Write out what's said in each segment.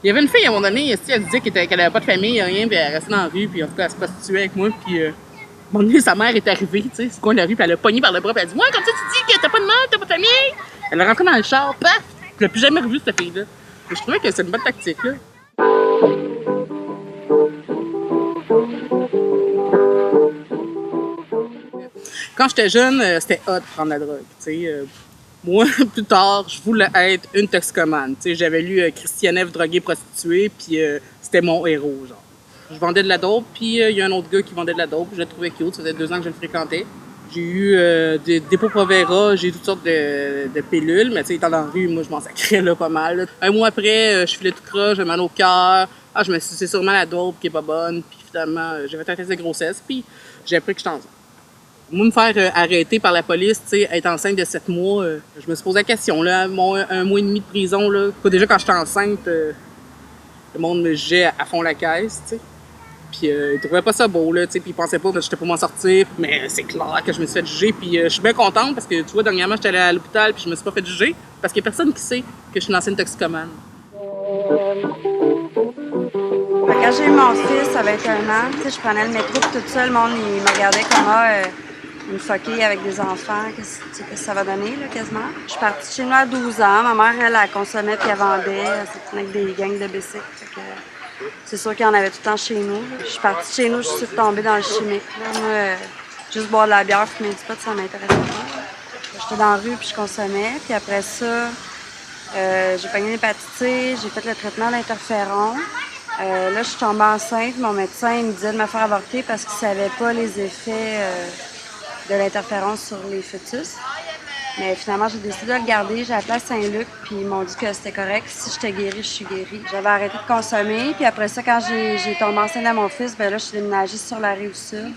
Il y avait une fille, à un moment donné, elle disait qu'elle n'avait pas de famille, rien, puis elle restait dans la rue, puis en tout cas, elle se prostituait avec moi, puis à un moment donné, sa mère est arrivée, tu sais, sur le coin de la rue, puis elle l'a pognée par le bras, puis elle a dit « Moi, comme ça, tu dis que t'as pas de mère, t'as pas de famille! » Elle est rentrée dans le char, paf! Je l'ai plus jamais revue, cette fille-là. Je trouvais que c'est une bonne tactique, là. Quand j'étais jeune, c'était hot de prendre la drogue, tu sais. Moi, plus tard, je voulais être une toxicomane. Tu sais, j'avais lu Christiane F. droguée prostituée, puis c'était mon héros, genre. Je vendais de la dope, puis il y a un autre gars qui vendait de la dope, je le trouvais cute, ça faisait 2 ans que je le fréquentais. J'ai eu des Depo-Provera, j'ai eu toutes sortes de pilules, mais tu sais, étant dans la rue, moi, je m'en sacrais là pas mal. Là. Un mois après, je filais tout croche, j'avais mal au cœur. Ah, je me suis dit, c'est sûrement la dope qui est pas bonne, puis finalement, j'ai fait un test de grossesse, puis j'ai appris que j'étais enceinte. Moi, me faire arrêter par la police, tu sais, être enceinte de 7 mois, je me suis posé la question, là, un mois et demi de prison, là. Déjà, quand j'étais enceinte, le monde me jugeait à fond la caisse, tu sais. Puis ils trouvaient pas ça beau, là, tu sais, puis ils pensaient pas que j'étais pour m'en sortir. Mais c'est clair que je me suis fait juger, puis je suis bien contente parce que, tu vois, dernièrement, j'étais allée à l'hôpital, puis je me suis pas fait juger parce qu'il y a personne qui sait que je suis une ancienne toxicomane. Quand j'ai eu mon fils à 21 ans, tu sais, je prenais le métro, puis tout ça, le monde, il me regardait comme une fuckée avec des enfants, qu'est-ce que ça va donner, là, quasiment. Je suis partie de chez nous à 12 ans. Ma mère, elle consommait puis elle vendait. Elle s'est avec des gangs de bicycles. C'est sûr qu'il y en avait tout le temps chez nous. Je suis partie de chez nous, je suis tombée dans le chimique. Là. Moi, juste boire de la bière, fumer du pot, ça m'intéressait pas. J'étais dans la rue puis je consommais. Puis après ça, j'ai pogné l'hépatite C, j'ai fait le traitement d'interféron. Là, je suis tombée enceinte. Mon médecin il me disait de me faire avorter parce qu'il savait pas les effets de l'interférence sur les fœtus. Mais finalement, j'ai décidé de le garder. J'ai appelé à Saint-Luc, puis ils m'ont dit que c'était correct. Si j'étais guérie, je suis guérie. J'avais arrêté de consommer, puis après ça, quand j'ai tombé enceinte à mon fils, ben là, je suis déménagée sur la Rive-Sud.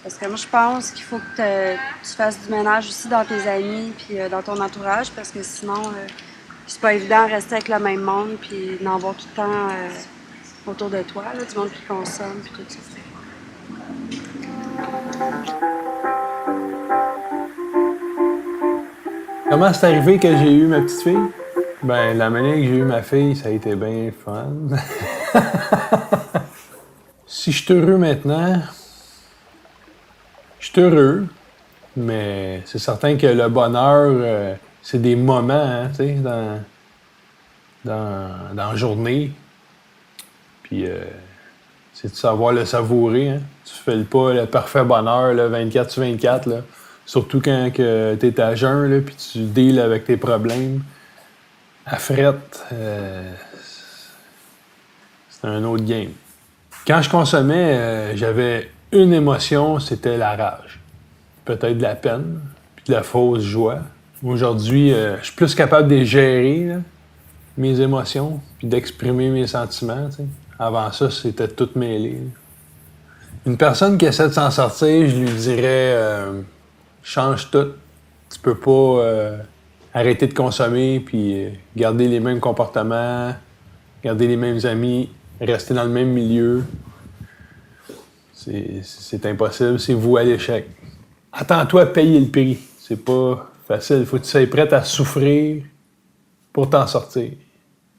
Parce que moi, je pense qu'il faut que tu fasses du ménage aussi dans tes amis, puis dans ton entourage, parce que sinon, c'est pas évident de rester avec le même monde, puis d'en voir tout le temps autour de toi, là, du monde qui consomme, puis tout ça. Comment c'est arrivé que j'ai eu ma petite fille? Ben, la manière que j'ai eu ma fille, ça a été bien fun. Si je suis heureux maintenant, je suis heureux, mais c'est certain que le bonheur, c'est des moments, hein, tu sais, dans la journée. Puis, c'est de savoir le savourer, hein. Tu fais pas le parfait bonheur, là, 24/24, là. Surtout quand tu es à jeun, puis tu deals avec tes problèmes. À frette, c'est un autre game. Quand je consommais, j'avais une émotion, c'était la rage. Peut-être de la peine, puis de la fausse joie. Aujourd'hui, je suis plus capable de gérer là, mes émotions, puis d'exprimer mes sentiments. T'sais. Avant ça, c'était tout mêlé. Là. Une personne qui essaie de s'en sortir, je lui dirais... change tout. Tu peux pas arrêter de consommer puis garder les mêmes comportements, garder les mêmes amis, rester dans le même milieu. C'est impossible, c'est voué à l'échec. Attends-toi à payer le prix. C'est pas facile. Faut que tu sois prêt à souffrir pour t'en sortir.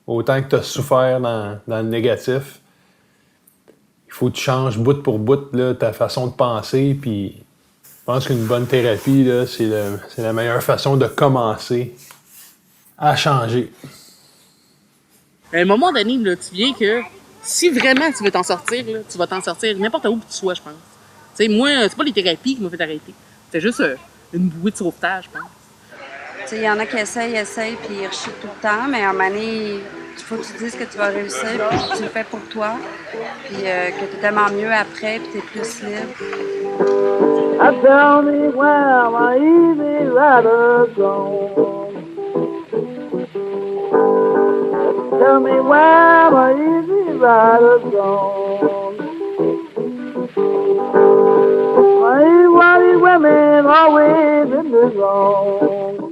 Autant que tu as souffert dans le négatif, il faut que tu changes bout pour bout là, ta façon de penser puis je pense qu'une bonne thérapie, là, c'est la meilleure façon de commencer à changer. À un moment donné, là, tu viens que si vraiment tu veux t'en sortir, là, tu vas t'en sortir n'importe où que tu sois, je pense. Tu sais, moi, c'est pas les thérapies qui m'ont fait arrêter. C'était juste une bouée de sauvetage, je pense. Tu sais, il y en a qui essayent, puis ils rechutent tout le temps, mais à un moment donné, il faut que tu dises que tu vas réussir, puis que tu le fais pour toi, puis que tu es tellement mieux après, puis tu es plus libre. Tell me where my easy rider gone. Tell me where my easy rider gone. My white women always in the wrong.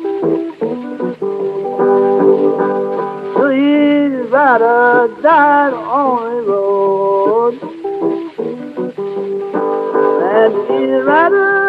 The easy rider died on the road. And the easy rider